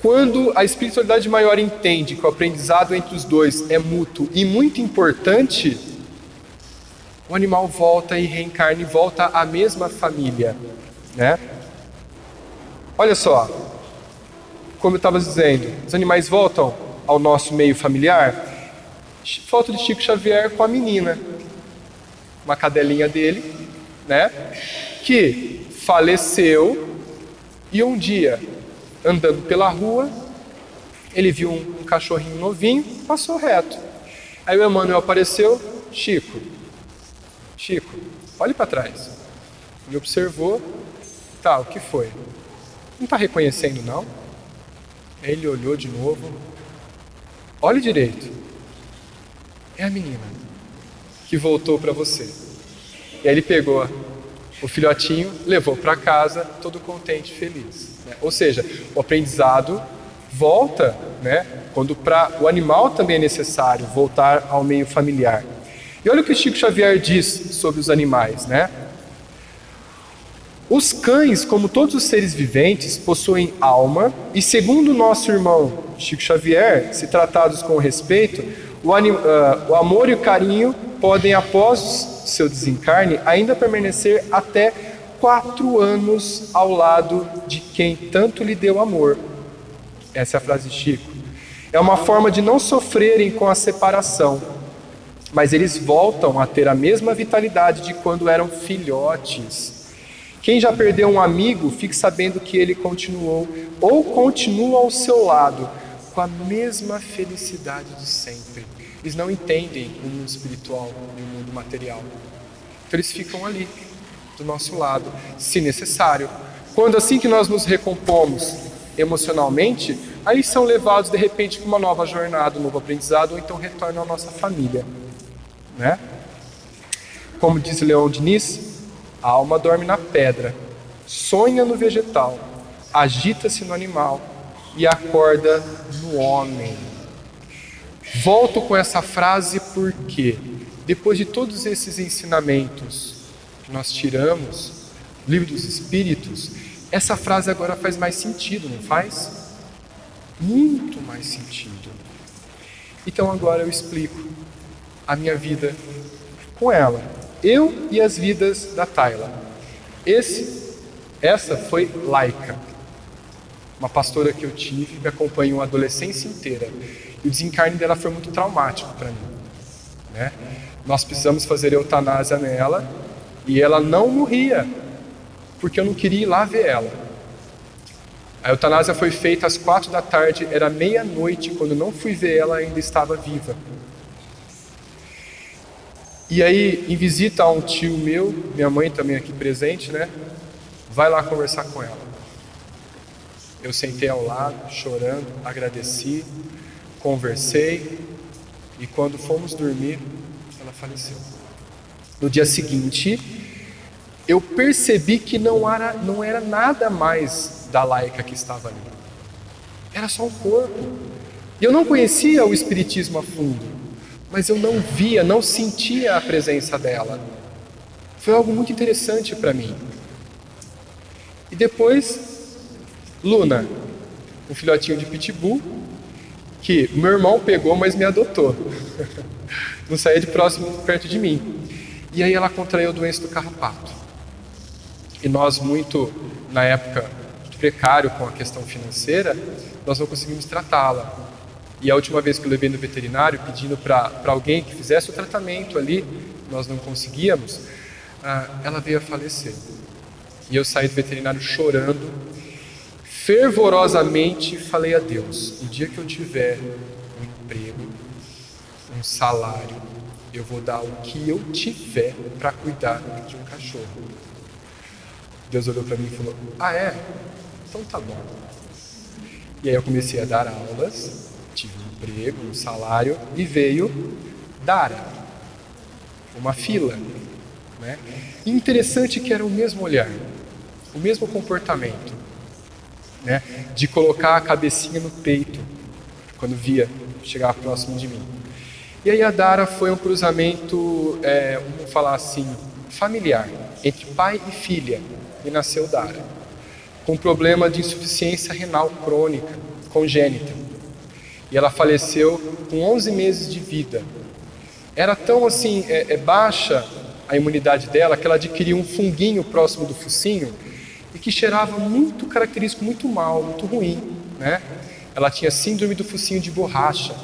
Quando a espiritualidade maior entende que o aprendizado entre os dois é mútuo e muito importante, o animal volta e reencarna e volta à mesma família, né? Olha só, como eu estava dizendo, os animais voltam ao nosso meio familiar. Foto de Chico Xavier com a menina, uma cadelinha dele, né? Que faleceu e um dia, andando pela rua, ele viu um cachorrinho novinho, passou reto. Aí o Emmanuel apareceu: Chico, olhe para trás. Ele observou, tá, o que foi? Não está reconhecendo não? Aí ele olhou de novo, olhe direito, é a menina que voltou para você. E aí ele pegou o filhotinho, levou para casa, todo contente, feliz, né? Ou seja, o aprendizado volta, né? Quando para o animal também é necessário voltar ao meio familiar. E olha o que o Chico Xavier diz sobre os animais, né? Os cães, como todos os seres viventes, possuem alma e, segundo o nosso irmão Chico Xavier, se tratados com respeito, o amor e o carinho podem, após seu desencarne, ainda permanecer até 4 anos ao lado de quem tanto lhe deu amor. Essa é a frase de Chico. É uma forma de não sofrerem com a separação, mas eles voltam a ter a mesma vitalidade de quando eram filhotes. Quem já perdeu um amigo, fique sabendo que ele continuou ou continua ao seu lado com a mesma felicidade de sempre. Eles não entendem o mundo espiritual e o mundo material. Então eles ficam ali, do nosso lado, se necessário. Quando assim que nós nos recompomos emocionalmente, aí são levados de repente para uma nova jornada, um novo aprendizado, ou então retornam à nossa família, né? Como diz Leon Diniz, a alma dorme na pedra, sonha no vegetal, agita-se no animal e acorda no homem. Volto com essa frase porque, depois de todos esses ensinamentos que nós tiramos, Livro dos Espíritos, essa frase agora faz mais sentido, não faz? Muito mais sentido. Então agora eu explico a minha vida com ela. Eu e as vidas da Tayla. Essa foi Laika, uma pastora que eu tive, me acompanhou a adolescência inteira. E o desencarne dela foi muito traumático para mim, né? Nós precisamos fazer eutanásia nela e ela não morria, porque eu não queria ir lá ver ela. A eutanásia foi feita às 4 da tarde, era meia-noite, quando eu não fui ver ela, ainda estava viva. E aí, em visita a um tio meu, minha mãe também aqui presente, né? Vai lá conversar com ela. Eu sentei ao lado, chorando, agradeci, conversei, e quando fomos dormir, ela faleceu. No dia seguinte, eu percebi que não era nada mais da Laika que estava ali. Era só um corpo. E eu não conhecia o espiritismo a fundo, mas eu não via, não sentia a presença dela. Foi algo muito interessante para mim. E depois, Luna, um filhotinho de pitbull, que meu irmão pegou, mas me adotou. Não saía de próximo perto de mim. E aí ela contraiu a doença do carrapato. E nós, muito, na época, precário com a questão financeira, nós não conseguimos tratá-la. E a última vez que eu levei no veterinário, pedindo para alguém que fizesse o tratamento ali, nós não conseguíamos, ela veio a falecer. E eu saí do veterinário chorando, fervorosamente falei a Deus: o dia que eu tiver um emprego, um salário, eu vou dar o que eu tiver para cuidar de um cachorro. Deus olhou para mim e falou: ah é? Então tá bom. E aí eu comecei a dar aulas, tive um emprego, um salário, e veio Dara, uma fila, né? E interessante que era o mesmo olhar, o mesmo comportamento, né? De colocar a cabecinha no peito quando via chegar próximo de mim. E aí a Dara foi um cruzamento, vamos falar assim, familiar, entre pai e filha, e nasceu Dara, com problema de insuficiência renal crônica, congênita. E ela faleceu com 11 meses de vida. Era tão assim, baixa a imunidade dela, que ela adquiriu um funguinho próximo do focinho, e que cheirava muito característico, muito mal, muito ruim, né? Ela tinha síndrome do focinho de borracha.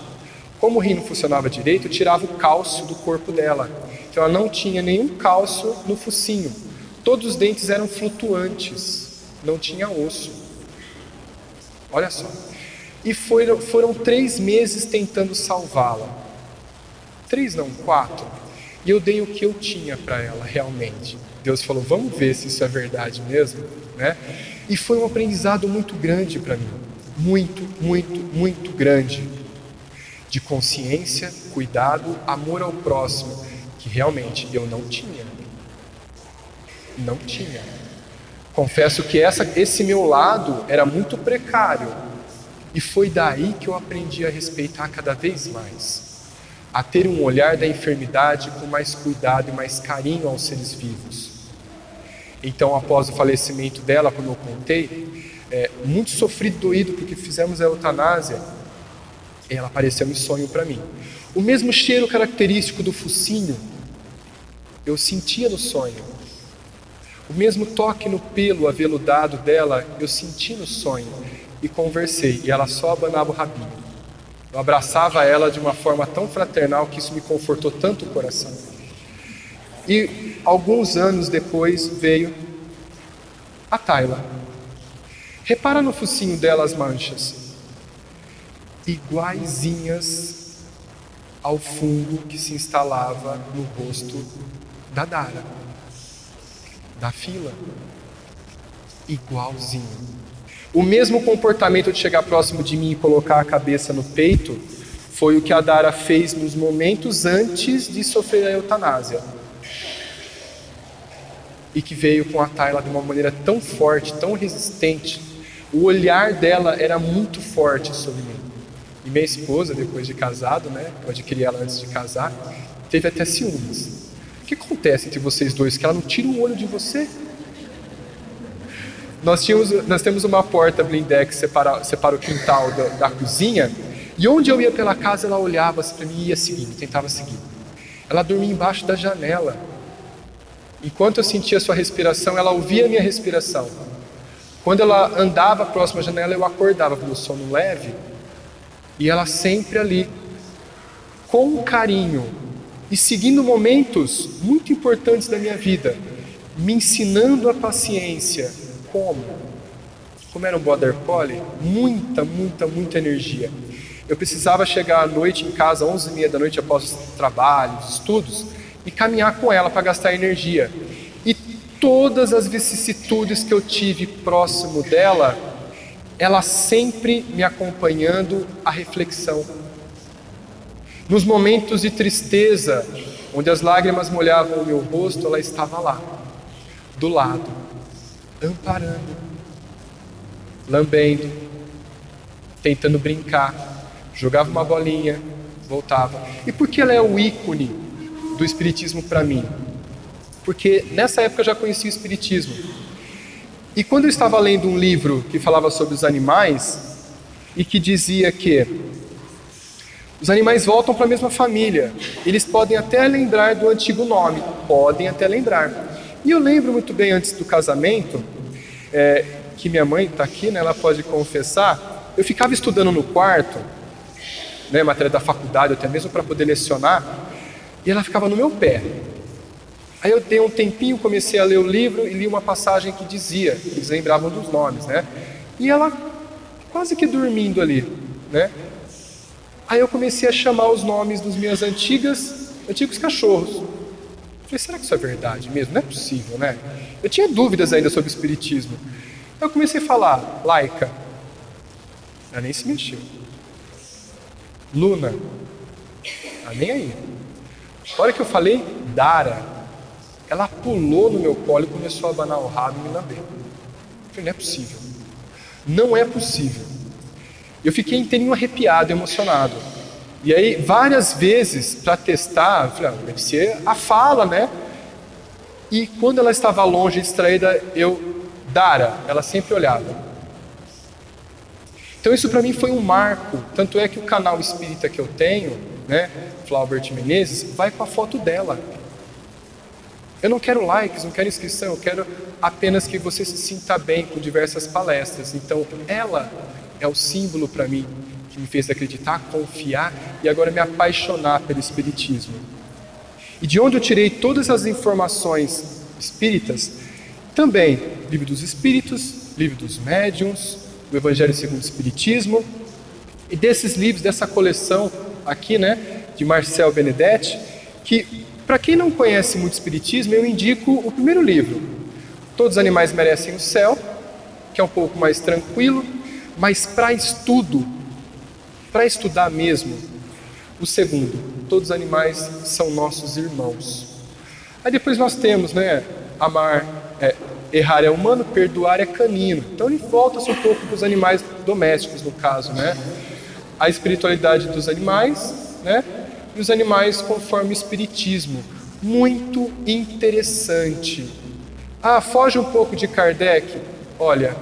Como o rim não funcionava direito, tirava o cálcio do corpo dela. Então ela não tinha nenhum cálcio no focinho. Todos os dentes eram flutuantes, não tinha osso. Olha só. E foram 3 meses tentando salvá-la. 3 não, 4. E eu dei o que eu tinha para ela, realmente. Deus falou: vamos ver se isso é verdade mesmo, né? E foi um aprendizado muito grande para mim. Muito, muito, muito grande. De consciência, cuidado, amor ao próximo, que realmente eu não tinha. Não tinha. Confesso que esse meu lado era muito precário. E foi daí que eu aprendi a respeitar cada vez mais. A ter um olhar da enfermidade com mais cuidado e mais carinho aos seres vivos. Então, após o falecimento dela, como eu contei, muito sofrido, doído, porque fizemos a eutanásia, ela apareceu em sonho para mim. O mesmo cheiro característico do focinho, eu sentia no sonho. O mesmo toque no pelo aveludado dela, eu senti no sonho. E conversei, e ela só abanava o rabinho. Eu abraçava ela de uma forma tão fraternal que isso me confortou tanto o coração. E alguns anos depois veio a Tayla. Repara no focinho dela as manchas, iguaizinhas ao fungo que se instalava no rosto da Dara, da fila. Igualzinho. O mesmo comportamento de chegar próximo de mim e colocar a cabeça no peito foi o que a Dara fez nos momentos antes de sofrer a eutanásia. E que veio com a Tayla de uma maneira tão forte, tão resistente. O olhar dela era muito forte sobre mim. E minha esposa, depois de casado, né, eu adquiri ela antes de casar, teve até ciúmes. O que acontece entre vocês dois? Que ela não tira o olho de você? Nós temos uma porta blindex que separa o quintal da cozinha, e onde eu ia pela casa, ela olhava para mim e ia seguindo, tentava seguir. Ela dormia embaixo da janela. Enquanto eu sentia a sua respiração, ela ouvia a minha respiração. Quando ela andava próximo à janela, eu acordava pelo sono leve, e ela sempre ali, com carinho, e seguindo momentos muito importantes da minha vida, me ensinando a paciência. Como era um border collie, muita energia. Eu precisava chegar à noite em casa, 11h30 da noite, após os trabalhos, estudos, e caminhar com ela para gastar energia. E todas as vicissitudes que eu tive próximo dela, ela sempre me acompanhando a reflexão. Nos momentos de tristeza, onde as lágrimas molhavam o meu rosto, ela estava lá, do lado, amparando, lambendo, tentando brincar, jogava uma bolinha, voltava. E por que ela é o ícone do Espiritismo para mim? Porque nessa época eu já conhecia o Espiritismo. E quando eu estava lendo um livro que falava sobre os animais, e que dizia que os animais voltam para a mesma família, eles podem até lembrar do antigo nome, podem até lembrar. E eu lembro muito bem, antes do casamento, que minha mãe está aqui, né, ela pode confessar, eu ficava estudando no quarto, né, matéria da faculdade, até mesmo para poder lecionar, e ela ficava no meu pé. Aí eu dei um tempinho, comecei a ler o livro e li uma passagem que dizia, eles lembravam dos nomes, né? E ela quase que dormindo ali, né? Aí eu comecei a chamar os nomes dos meus antigos cachorros. Falei, será que isso é verdade mesmo? Não é possível, né? Eu tinha dúvidas ainda sobre o espiritismo. Eu comecei a falar, Laika. Ela nem se mexeu. Luna. Ela nem aí. A hora que eu falei, Dara, ela pulou no meu colo e começou a abanar o rabo e me lamber. Eu falei, não é possível. Não é possível. Eu fiquei inteirinho arrepiado, emocionado. E aí, várias vezes, para testar, eu falei, deve ser a fala, né? E quando ela estava longe, distraída, Dara, ela sempre olhava. Então isso para mim foi um marco. Tanto é que o canal espírita que eu tenho, né, Flaubert Menezes, vai com a foto dela. Eu não quero likes, não quero inscrição, eu quero apenas que você se sinta bem com diversas palestras. Então ela é o símbolo para mim, que me fez acreditar, confiar e agora me apaixonar pelo Espiritismo. E de onde eu tirei todas as informações espíritas? Também Livro dos Espíritos, Livro dos Médiuns, o Evangelho segundo o Espiritismo, e desses livros, dessa coleção aqui, né, de Marcel Benedetti, que para quem não conhece muito Espiritismo, eu indico o primeiro livro, Todos os Animais Merecem o Céu, que é um pouco mais tranquilo, mas para estudar mesmo, o segundo, Todos os Animais São Nossos Irmãos. Aí depois nós temos, né, errar é humano, perdoar é canino. Então ele volta-se um pouco para os animais domésticos, no caso, né? A espiritualidade dos animais, né? E os animais conforme o espiritismo. Muito interessante. Foge um pouco de Kardec. Olha,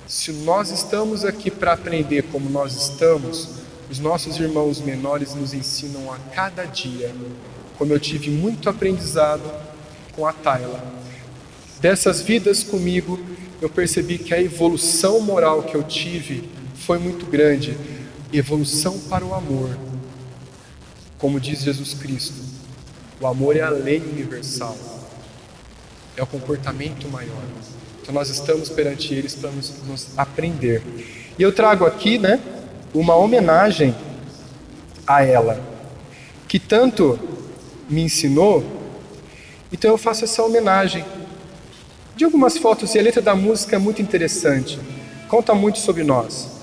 se nós estamos aqui para aprender como nós estamos, os nossos irmãos menores nos ensinam a cada dia. Como eu tive muito aprendizado com a Tayla. Dessas vidas comigo, eu percebi que a evolução moral que eu tive foi muito grande. Evolução para o amor. Como diz Jesus Cristo, o amor é a lei universal. É o comportamento maior. Então nós estamos perante eles para nos aprender. E eu trago aqui, né, uma homenagem a ela, que tanto me ensinou. Então eu faço essa homenagem. De algumas fotos, e a letra da música é muito interessante. conta muito sobre nós.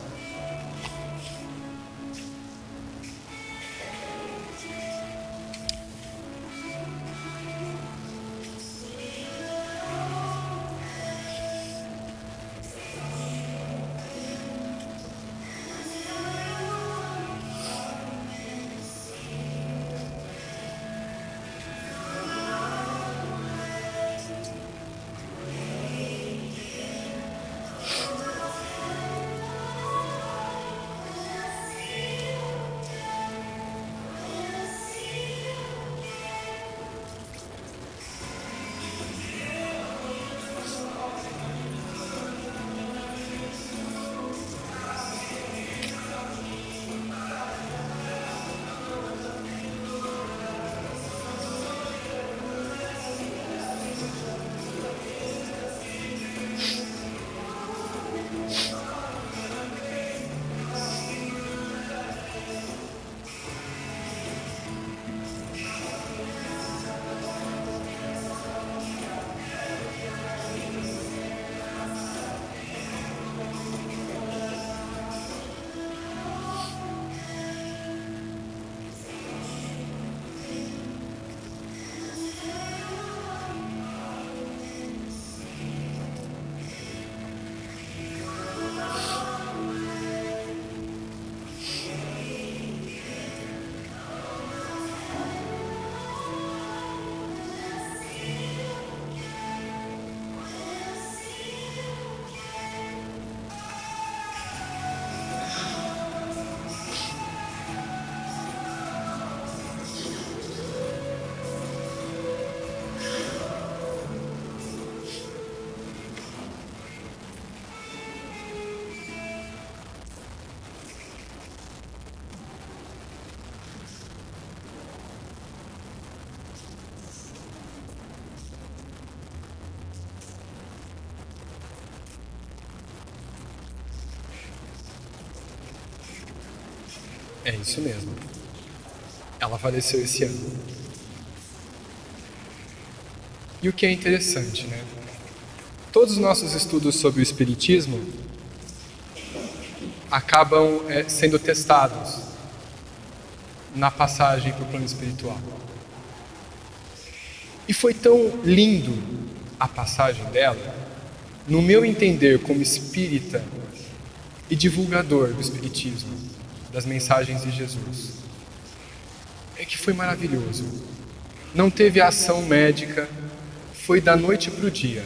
É isso mesmo. Ela faleceu esse ano. E o que é interessante, né? Todos os nossos estudos sobre o Espiritismo acabam sendo testados na passagem para o plano espiritual. E foi tão lindo a passagem dela, no meu entender como espírita e divulgador do Espiritismo, das mensagens de Jesus, é que foi maravilhoso. Não teve ação médica, foi da noite para o dia.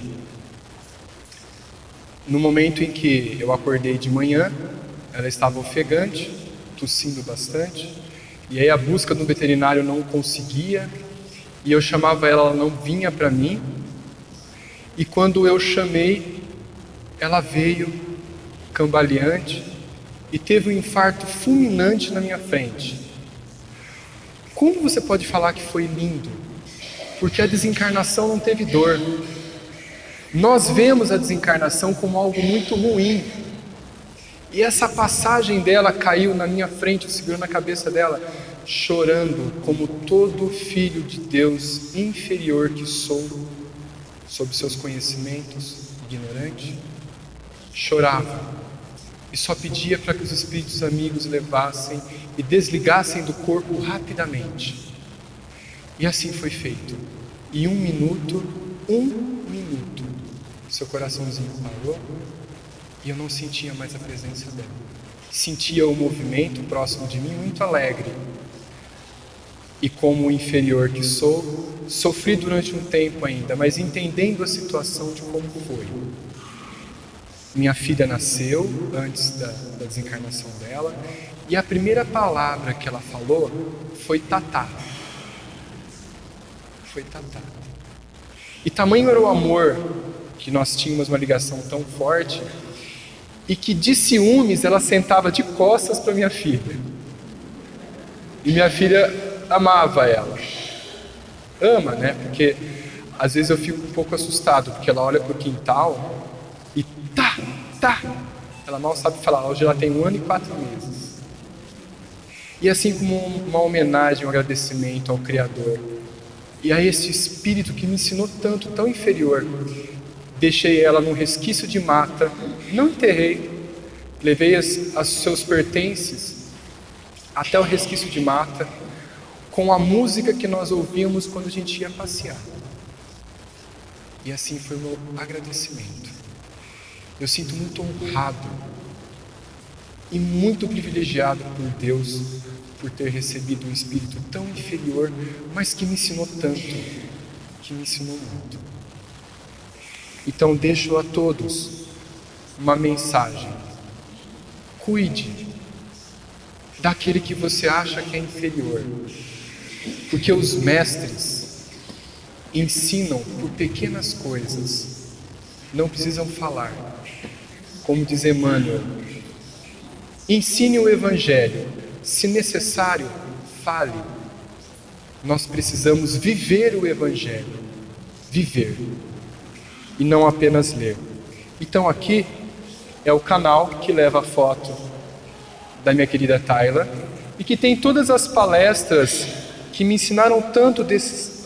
No momento em que eu acordei de manhã, ela estava ofegante, tossindo bastante, e aí a busca do veterinário não conseguia, e eu chamava ela, ela não vinha para mim, e quando eu chamei, ela veio cambaleante e teve um infarto fulminante na minha frente. Como você pode falar que foi lindo? Porque a desencarnação não teve dor. Nós vemos a desencarnação como algo muito ruim. E essa passagem dela caiu na minha frente, segurando a cabeça dela, chorando como todo filho de Deus inferior que sou, sob seus conhecimentos, ignorante, chorava e só pedia para que os espíritos amigos levassem e desligassem do corpo rapidamente. E assim foi feito. E um minuto, seu coraçãozinho parou e eu não sentia mais a presença dela. Sentia o movimento próximo de mim muito alegre. E como inferior que sou, sofri durante um tempo ainda, mas entendendo a situação de como foi. Minha filha nasceu antes da desencarnação dela, e a primeira palavra que ela falou foi tatá. Foi tatá. E tamanho era o amor, que nós tínhamos uma ligação tão forte, e que de ciúmes ela sentava de costas para minha filha. E minha filha amava ela. Ama, né? Porque às vezes eu fico um pouco assustado, porque ela olha para o quintal e tá. Ela mal sabe falar, hoje ela tem 1 ano e 4 meses. E assim como uma homenagem, um agradecimento ao Criador, e a esse espírito que me ensinou tanto, tão inferior, deixei ela num resquício de mata, não enterrei, Levei os seus pertences até o resquício de mata, com a música que nós ouvíamos quando a gente ia passear. E assim foi o meu agradecimento. Eu sinto muito honrado e muito privilegiado por Deus, por ter recebido um espírito tão inferior, mas que me ensinou tanto, que me ensinou muito. Então deixo a todos uma mensagem: cuide daquele que você acha que é inferior, porque os mestres ensinam por pequenas coisas, não precisam falar. Como diz Emmanuel, ensine o Evangelho, se necessário, fale. Nós precisamos viver o Evangelho, viver, e não apenas ler. Então aqui é o canal que leva a foto da minha querida Tayla e que tem todas as palestras que me ensinaram tanto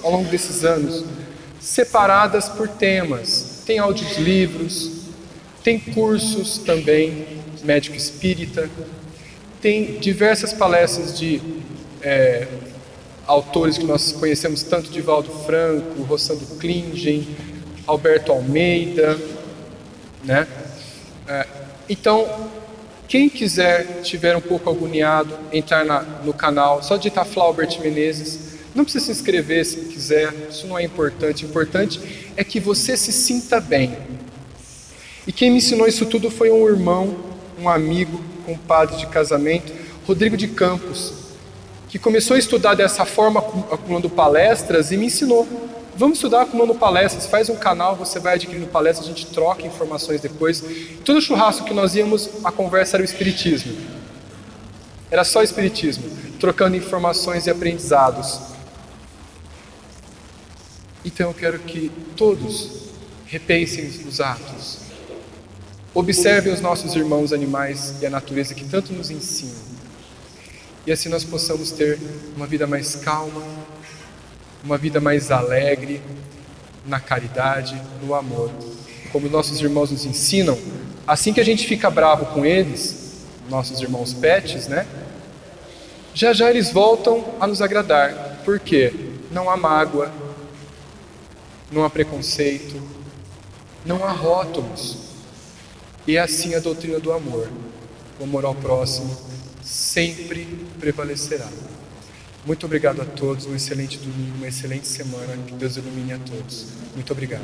ao longo desses anos, separadas por temas. Tem audiolivros, tem cursos também, médico espírita, tem diversas palestras de autores que nós conhecemos tanto, Divaldo Franco, Rossando Klingen, Alberto Almeida, né? Então, quem quiser, estiver um pouco agoniado, entrar no canal, só digitar Flaubert Menezes, não precisa se inscrever se quiser, isso não é importante. O importante é que você se sinta bem. E quem me ensinou isso tudo foi um irmão, um amigo, um padre de casamento, Rodrigo de Campos, que começou a estudar dessa forma, acumulando palestras, e me ensinou. Vamos estudar acumulando palestras, faz um canal, você vai adquirindo palestras, a gente troca informações depois. Todo churrasco que nós íamos, a conversa era o espiritismo. Era só espiritismo, trocando informações e aprendizados. Então eu quero que todos repensem os atos. Observem os nossos irmãos animais e a natureza que tanto nos ensinam. E assim nós possamos ter uma vida mais calma, uma vida mais alegre, na caridade, no amor. Como nossos irmãos nos ensinam, assim que a gente fica bravo com eles, nossos irmãos pets, né? Já já eles voltam a nos agradar. Por quê? Não há mágoa, não há preconceito, não há rótulos. E é assim a doutrina do amor. O amor ao próximo sempre prevalecerá. Muito obrigado a todos, um excelente domingo, uma excelente semana, que Deus ilumine a todos. Muito obrigado.